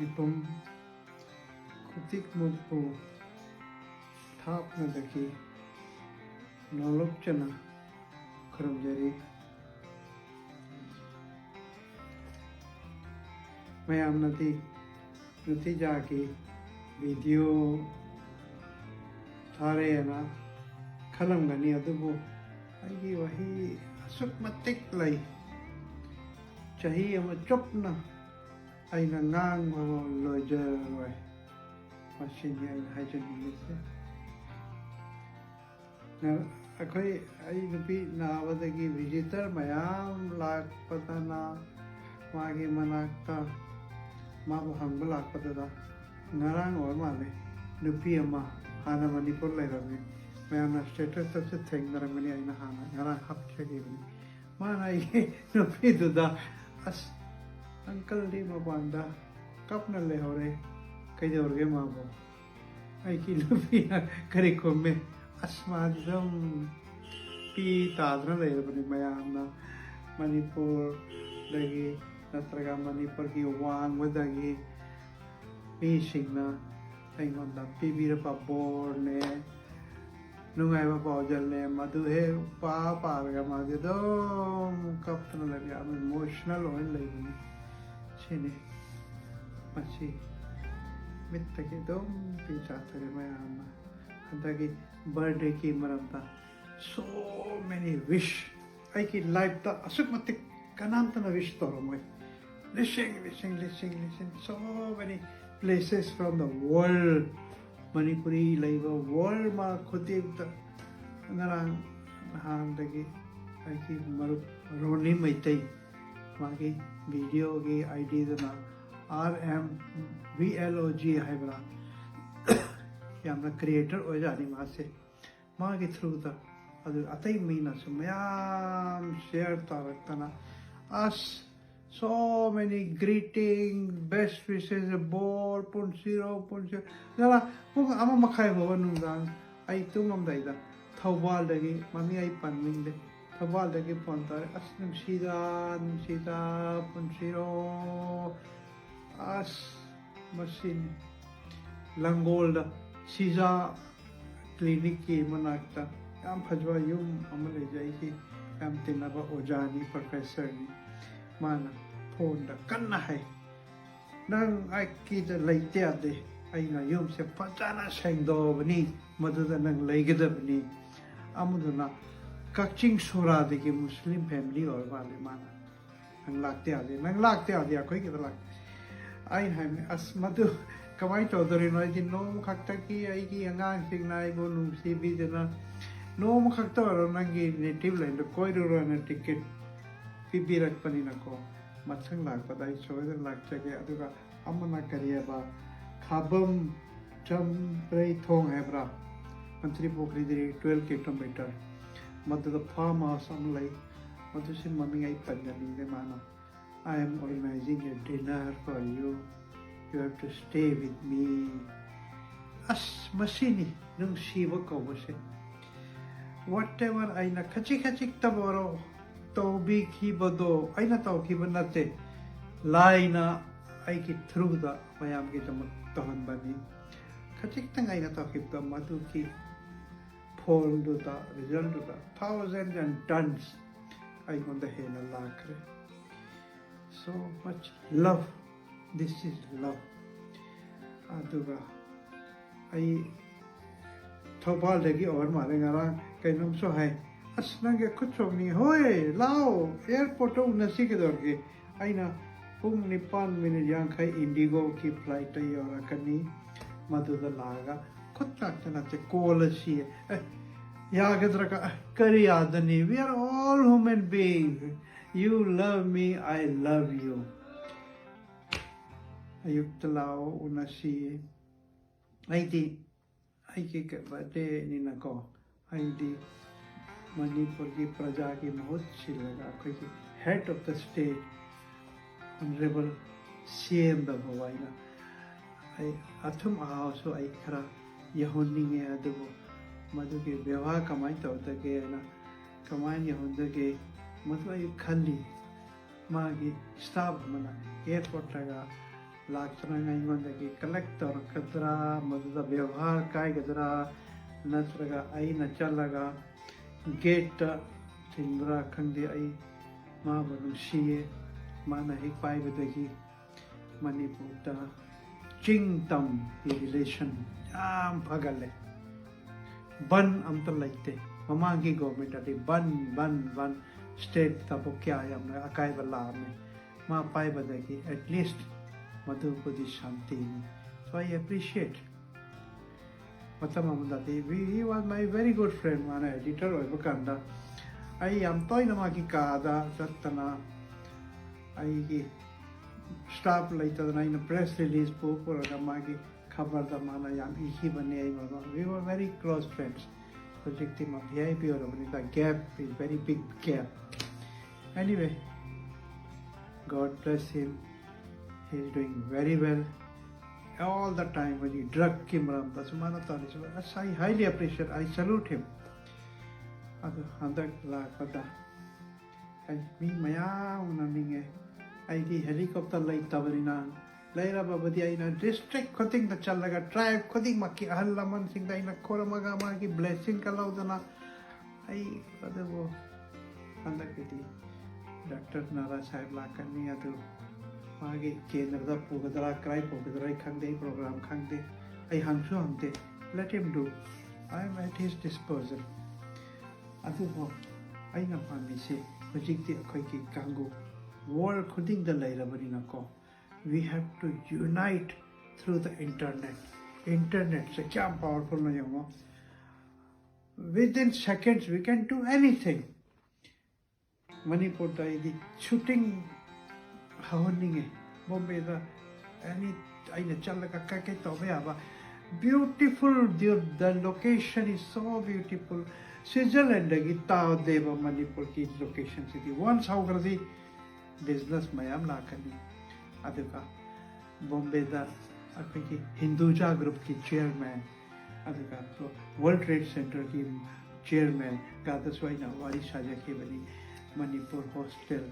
ꯃꯤꯄꯨꯝ ꯈꯨꯗꯤꯡꯃꯛꯄꯨ ꯊꯥꯞꯅꯗꯒꯤ ꯅꯣꯂꯨꯛꯆꯅ ꯈꯨꯔꯨꯝꯖꯔꯤ꯫ ꯃꯌꯥꯝꯅꯗꯤ ꯅꯨꯇꯤꯖꯥꯒꯤ ꯚꯤꯗꯤꯑꯣ ꯊꯥꯔꯦꯅ ꯈꯜꯂꯝꯒꯅꯤ, ꯑꯗꯨꯕꯨ ꯑꯩꯒꯤ ꯋꯥꯍꯩ ꯑꯁꯨꯛ ꯃꯇꯤꯛ ꯂꯩ, ꯆꯍꯤ ꯑꯃ ꯆꯨꯞꯅ ꯑꯩꯅ ꯉꯥꯡꯕ ꯂꯣꯏꯖꯔꯣꯏ꯫ ꯃꯁꯤꯅꯤ ꯑꯩꯅ ꯍꯥꯏꯖꯅꯤꯡꯉꯤꯁꯦ꯫ ꯑꯩ ꯅꯨꯄꯤ ꯅꯥꯕꯗꯒꯤ ꯚꯤꯖꯤꯇꯔ ꯃꯌꯥꯝ ꯂꯥꯛꯄꯗꯅ ꯃꯥꯒꯤ ꯃꯅꯥꯛꯇ ꯃꯥꯕꯨ ꯍꯪꯕ ꯂꯥꯛꯄꯗꯨꯗ ꯉꯔꯥꯡ ꯑꯣꯏ ꯃꯥꯜꯂꯦ, ꯅꯨꯄꯤ ꯑꯃ ꯍꯥꯟꯅ ꯃꯅꯤꯄꯨꯔ ꯂꯩꯔꯝꯃꯤ, ꯃꯌꯥꯝꯅ ꯁ꯭ꯇꯦꯇꯁꯇꯁꯨ ꯊꯦꯡꯅꯔꯝꯒꯅꯤ, ꯑꯩꯅ ꯍꯥꯟꯅ ꯉꯔꯥꯡ ꯍꯥꯞꯆꯈꯤꯕꯅꯤ꯫ ꯃꯥꯅ ꯑꯩꯒꯤ ꯅꯨꯄꯤꯗꯨꯗ ꯑꯁ ꯑꯪꯀꯜꯗꯤ ꯃꯄꯥꯟꯗ ꯀꯞꯅ ꯂꯩꯍꯧꯔꯦ, ꯀꯩꯗꯧꯔꯒꯦ ꯃꯥꯕꯨ? ꯑꯩꯒꯤ ꯅꯨꯄꯤꯅ ꯀꯔꯤ ꯈꯨꯝꯃꯦ? ꯑꯁ ꯃꯥꯗꯤ ꯑꯗꯨꯝ ꯄꯤ ꯇꯥꯗꯅ ꯂꯩꯔꯕꯅꯤ, ꯃꯌꯥꯝꯅ ꯃꯅꯤꯄꯨꯔꯗꯒꯤ ꯅꯠꯇ꯭ꯔꯒ ꯃꯅꯤꯄꯨꯔꯒꯤ ꯋꯥꯡꯃꯗꯒꯤ ꯃꯤꯁꯤꯡꯅ ꯑꯩꯉꯣꯟꯗ ꯄꯤꯕꯤꯔꯕ ꯕꯣꯔꯅꯦ, ꯅꯨꯡꯉꯥꯏꯕ ꯄꯥꯎꯖꯦꯜꯅꯦ, ꯃꯗꯨ ꯍꯦꯛ ꯄꯥꯔꯒ ꯃꯥꯗꯤ ꯑꯗꯨꯝ ꯀꯞꯇꯅ ꯂꯩꯕ, ꯌꯥꯝ ꯏꯃꯣꯁꯅꯦꯜ ꯑꯣꯏꯅ ꯂꯩꯕꯅꯤ꯫ ꯁꯤꯅꯤ ꯃꯁꯤ ꯃꯤꯠꯇꯒꯤ ꯑꯗꯨꯝ ꯄꯤ ꯆꯥꯊꯔꯦ ꯃꯌꯥꯝꯅ꯫ ꯍꯟꯗꯛꯀꯤ ꯕꯔꯊꯗꯦꯒꯤ ꯃꯔꯝꯗ so many wish, ꯑꯩꯒꯤ ꯂꯥꯏꯐꯇ ꯑꯁꯨꯛ ꯃꯇꯤꯛ ꯀꯅꯥꯝꯇꯅ ꯋꯤsh ꯇꯧꯔꯝꯃꯣꯏ꯫ ꯂꯤꯁꯤꯡ so many places from the world, Manipuri ꯂꯩꯕ ꯋꯥꯔꯜ ꯃꯥ ꯈꯨꯗꯤꯡꯗ ꯉꯔꯥꯡ ꯅꯍꯥꯟꯗꯒꯤ ꯑꯩꯒꯤ ꯃꯔꯨꯞ ꯔꯣꯅꯤ ꯃꯩꯇꯩ, ꯃꯥꯒꯤ ꯚꯤꯗꯤꯑꯣꯒꯤ ꯑꯥꯏꯗꯤꯗꯨꯅ RMVLOG ꯍꯥꯏꯕ꯭ꯔꯥ, ꯌꯥꯝꯅ ꯀ꯭ꯔꯤꯌꯦꯇꯔ ꯑꯣꯏꯖꯥꯠꯅꯤ ꯃꯥꯁꯦ, ꯃꯥꯒꯤ ꯊ꯭ꯔꯨꯗ ꯑꯗꯨ ꯑꯇꯩ ꯃꯤꯅꯁꯨ ꯃꯌꯥꯝ ꯁꯤꯌꯔ ꯇꯧꯔꯛꯇꯅ ꯑꯁ so many greetings, best wishes, ꯕꯣꯔ ꯄꯨꯟꯁꯤꯔꯣ ꯄꯨꯟꯁꯤꯔꯣ꯫ ꯉꯔꯥꯡ ꯄꯨꯡ 1:30 ꯐꯥꯎꯕ ꯅꯨꯡꯗꯥꯡ ꯑꯩ ꯇꯨꯝꯃꯝꯗꯥꯏꯗ ꯊꯧꯕꯥꯜꯗꯒꯤ, ꯃꯃꯤꯡ ꯑꯩ ꯄꯟꯅꯤꯡꯗꯦ, ꯊꯧꯕꯥꯜꯗꯒꯤ ꯐꯣꯟ ꯇꯧꯔꯦ, ꯑꯁ ꯅꯨꯡꯁꯤꯗ ꯄꯨꯟꯁꯤꯔꯣ, ꯑꯁ ꯃꯁꯤꯅꯤ ꯂꯪꯒꯣꯜꯗ ꯁꯤꯖꯥ ꯀ꯭ꯂꯤꯅꯤꯛꯀꯤ ꯃꯅꯥꯛꯇ ꯌꯥꯝ ꯐꯖꯕ ꯌꯨꯝ ꯑꯃ ꯂꯩꯖꯩ, ꯑꯩꯒꯤ ꯌꯥꯝ ꯇꯤꯟꯅꯕ ꯑꯣꯖꯥꯅꯤ, ꯄ꯭ꯔꯣꯐꯦꯁꯔꯅꯤ, ꯃꯥꯅ ꯐꯣꯟꯗ ꯀꯟꯅ ꯍꯥꯏ, ꯅꯪ ꯑꯩꯒꯤꯗ ꯂꯩꯇꯦ ꯌꯥꯗꯦ, ꯑꯩꯅ ꯌꯨꯝꯁꯦ ꯐꯖꯅ ꯁꯦꯡꯗꯣꯛꯑꯕꯅꯤ, ꯃꯗꯨꯗ ꯅꯪ ꯂꯩꯒꯗꯕꯅꯤ꯫ ꯑꯃꯗꯨꯅ ꯀꯛꯆꯤꯡ ꯁꯣꯔꯥꯗꯒꯤ ꯃꯨꯁꯂꯤꯝ ꯐꯦꯃꯤꯂꯤ ꯑꯣꯏꯕ ꯃꯥꯜꯂꯦ, ꯃꯥꯅ ꯅꯪ ꯂꯥꯛꯇꯦ ꯌꯥꯗꯦ, ꯑꯩꯈꯣꯏꯒꯤꯗ ꯂꯥꯛꯇꯦ꯫ ꯑꯩꯅ ꯍꯥꯏꯕꯅꯤ ꯑꯁ ꯃꯗꯨ ꯀꯃꯥꯏꯅ ꯇꯧꯗꯣꯔꯤꯅꯣ? ꯑꯩꯗꯤ ꯅꯣꯡꯃ ꯈꯛꯇꯒꯤ ꯑꯩꯒꯤ ꯑꯉꯥꯡꯁꯤꯡꯅ ꯑꯩꯕꯨ ꯅꯨꯡꯁꯤꯕꯤꯗꯅ ꯅꯣꯡꯃ ꯈꯛꯇ ꯑꯣꯏꯔꯣ ꯅꯪꯒꯤ ꯅꯦꯇꯤቭ ꯂꯦꯟꯗ ꯀꯣꯏꯔꯨꯔꯣꯅ ꯇꯤꯀꯦꯠ ꯄꯤꯕꯤꯔꯛꯄꯅꯤꯅꯀꯣ, ꯃꯊꯪ ꯂꯥꯛꯄꯗ ꯑꯩ ꯁꯣꯏꯗꯅ ꯂꯥꯛꯆꯒꯦ꯫ ꯑꯗꯨꯒ ꯑꯃꯅ ꯀꯔꯤ ꯍꯥꯏꯕ, ꯈꯥꯕꯝ ꯆꯝꯄ꯭ꯔꯩꯊꯣꯡ ꯍꯥꯏꯕ꯭ꯔꯥ, ꯃꯟꯇ꯭ꯔꯤ ꯄꯣꯈ꯭ꯔꯤꯗꯒꯤ 12 ꯀꯤꯂꯣꯃꯤꯇꯔ, ꯃꯗꯨꯗ ꯐꯥꯔꯝ ꯍꯥꯎꯁ ꯑꯃ ꯂꯩ, ꯃꯗꯨꯁꯤ ꯃꯃꯤꯡ ꯑꯩ ꯄꯟꯖꯅꯤꯡꯗꯦ꯫ ꯃꯥꯅ I am organizing a dinner for you, you have to stay with me. ꯑꯁ ꯃꯁꯤꯅꯤ ꯅꯨꯡꯁꯤꯕ ꯀꯧꯕꯁꯦ꯫ whatever ꯑꯩꯅ ꯈꯖꯤꯛꯇꯕ ꯑꯣꯏꯔꯣ ꯇꯧꯕꯤꯈꯤꯕꯗꯣ ꯑꯩꯅ ꯇꯧꯈꯤꯕ ꯅꯠꯇꯦ, ꯂꯥꯏꯅ ꯑꯩꯒꯤ ꯊ꯭ꯔꯨꯗ ꯃꯌꯥꯝꯒꯤꯗꯃꯛ ꯇꯧꯍꯟꯕꯅꯤ꯫ ꯈꯖꯤꯛꯇꯪ ꯑꯩꯅ ꯇꯧꯈꯤꯕꯗ ꯃꯗꯨꯒꯤ ꯐꯣꯜꯗꯨꯗ, ꯔꯤꯖꯜꯗꯨꯗ thousands and tons ꯑꯩꯉꯣꯟꯗ ꯍꯦꯟꯅ ꯂꯥꯛꯈ꯭ꯔꯦ꯫ so much love, this is love. ꯑꯗꯨꯒ ꯑꯩ ꯊꯧꯕꯥꯜꯗꯒꯤ ꯑꯣꯏꯔ ꯃꯥꯜꯂꯦ, ꯉꯔꯥꯡ ꯀꯩꯅꯣꯝꯁꯨ ꯍꯥꯏ, ꯑꯁ ꯅꯪꯒꯤ ꯈꯨꯠ ꯁꯣꯛꯅꯤꯡꯉꯦ, ꯍꯣꯏ ꯂꯥꯛꯑꯣ ꯑꯦꯌꯥꯔꯄꯣꯔꯠꯇ ꯎꯅꯁꯤ, ꯀꯩꯗꯧꯔꯒꯦ? ꯑꯩꯅ ꯄꯨꯡ 9:50 ꯏꯟꯗꯤꯒꯣꯒꯤ ꯐ꯭ꯂꯥꯏꯠꯇ ꯌꯧꯔꯛꯀꯅꯤ, ꯃꯗꯨꯗ ꯂꯥꯛꯑꯒ ꯈꯨꯠ ꯉꯥꯛꯇ ꯅꯠꯇꯦ ꯀꯣꯜꯂꯁꯤ꯫ ꯌꯥꯒꯗ꯭ꯔꯥ? ꯀꯔꯤ ꯌꯥꯗꯅꯤ? we are all human beings, you love me, I love you. ꯑꯌꯨꯛꯇ ꯂꯥꯛꯑꯣ ꯎꯅꯁꯤ꯫ ꯑꯩꯒꯤ ꯕꯔꯊꯗꯦꯅꯤꯅꯀꯣ, ꯑꯩꯗꯤ ꯃꯅꯤꯄꯨꯔꯒꯤ ꯄ꯭ꯔꯖꯥꯒꯤ ꯃꯍꯨꯠ ꯁꯤꯜꯂꯒ ꯑꯩꯈꯣꯏꯒꯤ head of the state honourable CMꯗ ꯐꯥꯎꯕ ꯑꯩ ꯑꯊꯨꯝ ꯑꯍꯥꯎꯁꯨ ꯑꯩ ꯈꯔ ꯌꯧꯍꯟꯅꯤꯡꯉꯦ, ꯑꯗꯨꯕꯨ ꯃꯗꯨꯒꯤ ꯕꯦꯕꯥꯔ ꯀꯃꯥꯏꯅ ꯇꯧꯗꯒꯦꯅ, ꯀꯃꯥꯏꯅ ꯌꯧꯍꯟꯗꯒꯦ ꯃꯗꯨ ꯑꯩ ꯈꯜꯂꯤ꯫ ꯃꯥꯒꯤ ꯁ꯭ꯇꯥꯐ ꯑꯃꯅ ꯑꯦꯌꯔꯄꯣꯔꯠꯇꯒ ꯂꯥꯛꯇꯅ ꯑꯩꯉꯣꯟꯗꯒꯤ ꯀꯂꯦꯛ ꯇꯧꯔꯛꯀꯗ꯭ꯔꯥ ꯃꯗꯨꯗ ꯕꯦꯕꯥꯔ ꯀꯥꯏꯒꯗ꯭ꯔꯥ ꯅꯠꯇ꯭ꯔꯒ ꯑꯩꯅ ꯆꯠꯂꯒ ꯒꯦꯠꯇ ꯊꯤꯟꯕ꯭ꯔꯥ ꯈꯪꯗꯦ ꯑꯩ ꯃꯥꯕꯨ ꯅꯨꯡꯁꯤꯌꯦ ꯃꯥꯅ ꯍꯦꯛ ꯄꯥꯏꯕꯗꯒꯤ ꯃꯅꯤꯄꯨꯔꯗ ꯆꯤꯡ ꯇꯝꯒꯤ ꯔꯤꯂꯦꯁꯟ ꯌꯥꯝ ꯐꯒꯠꯂꯦ ꯕꯟ ꯑꯝꯇ ꯂꯩꯇꯦ ꯃꯃꯥꯡꯒꯤ ꯒꯣꯚꯔꯟꯃꯦꯟꯇꯗꯤ ꯕꯟ ꯁ꯭ꯇꯦꯠ ꯊꯕꯛ ꯀꯌꯥ ꯌꯥꯝꯅ ꯑꯀꯥꯏꯕ ꯂꯥꯛꯑꯝꯃꯦ ꯃꯥ ꯄꯥꯏꯕꯗꯒꯤ at least ꯃꯗꯨꯕꯨꯗꯤ ꯁꯥꯟꯇꯤꯅꯤ so I appreciate matam amdati he was my very good friend mana editor oiba kanda ai yam toina ma ki kaada chattana ai ki staff laitadana in a press release po puraga ma ki khabar da mana yam ihi bane ai we were very close friends project ma vip or the gap is very big gap anyway God bless him he is doing very well all the time when he drug Kimram Tasmana Talis. I highly appreciate, I salute him. Andak la pada. And me Maya Naming I di helicopter like Tavarina. Laira Babadi in a district cutting the Chalaga tribe, cutting Maki Alaman sing the in a Koramagama blessing Kalaudana. I other wo Andakiti. Dr. Nara Sahib Lakani Adu. मागे केंद्र पुगदरा cry पुगदरा खंडे programme खंडे आई हंसु हमते let him do I am at his disposal adu ho ai na pami se projecti akhoi ki kangu world khuding da lai rabani na ko we have to unite through the internet se kya powerful na yo within seconds we can do anything Manipur da idi shooting Hawaninge, Bombay, any I Chalaka beautiful, the location is so beautiful. Switzerland, the Gita Deva Manipur ki location city. Once how the business Mayam Lakani, Aduka, Bombay, the Hinduja group ki chairman, Aduka, World Trade Center ki chairman, Gadaswaina, Wari Shajaki, Manipur hostel.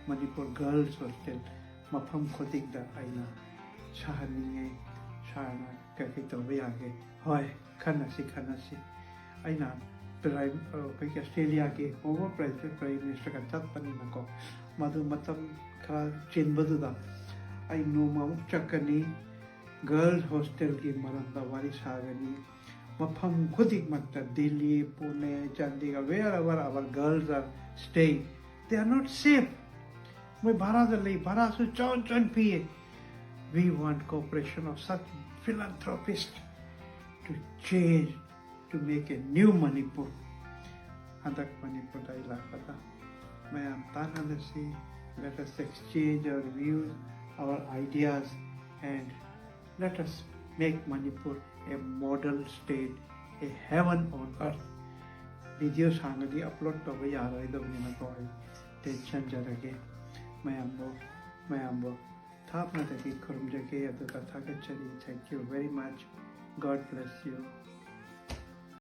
Manipur girls hostel mafam khotik da aina shahaninge shana kaki tobe age hoy khanasi aina prime kai Australia ke over president prime minister ka chat pani nako madu matam kha chinbadu da ai no ma chakani girls hostel ki maranda wari sagani mafam khotik makta Delhi Pune Chandigarh wherever our girls are staying they are not safe we want cooperation of such philanthropists to change, to make a new Manipur. Andak Manipur Daila Pata. Mayam Tananasi, let us exchange our views, our ideas, and let us make Manipur a model state, a heaven on earth. Videos hangadi upload to be yara idam koi tension jarage. Mayambo. Thapna taki kurum jake adu katha kachari. Thank you very much. God bless you.